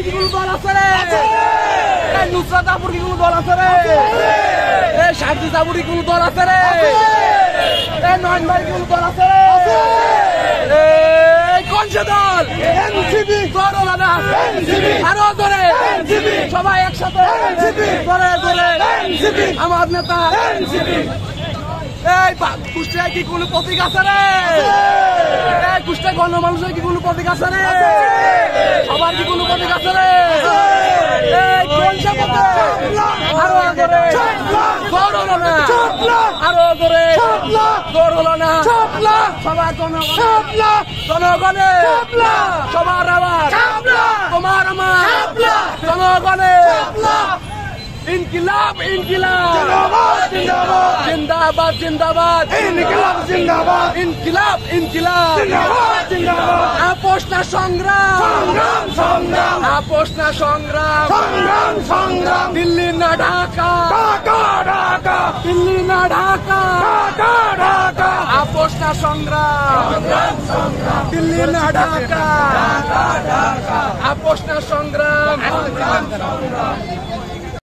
কি কোনো দল আছে রে? নুসরাত আপুর কি কোনো দল আছে রে? শারজিদ আপুর কি কোনো দল আছে রে? নয়ন ভাই কি কোনো দল আছে রে? কোন সে দল? এনসিপি। করো না এনসিপি, আরো ধরে এনসিপি, সবাই একসাথে এনসিপি, ধরে ধরে এনসিপি, আমার নেতা এনসিপি। এই কুষ্টিয়ায় কি কোনো প্রতীক আছে রে? এই কুষ্টিয়া গণমানুষের কি কোনো প্রতীক আছে রে? সবার কি কোনো প্রতীক আছে রে? এই কোন সে প্রতীক? আরো ধরে করো না, আরো ধরে করো না, সবার জনগণে সবার আওয়াজ, তোমার আমার জনগণে ইনকিলাব ইনকিলাব জিন্দাবাদ জিন্দাবাদ ইনকিলাব জিন্দাবাদ ইনকিলাব ইনকিলাব জিন্দাবাদ জিন্দাবাদ আপোষ না সংগ্রাম সংগ্রাম সংগ্রাম আপোষ না সংগ্রাম সংগ্রাম সংগ্রাম দিল্লি না ঢাকা ঢাকা ঢাকা দিল্লি না ঢাকা ঢাকা ঢাকা আপোষ না সংগ্রাম সংগ্রাম সংগ্রাম দিল্লি না ঢাকা ঢাকা ঢাকা আপোষ না সংগ্রাম সংগ্রাম সংগ্রাম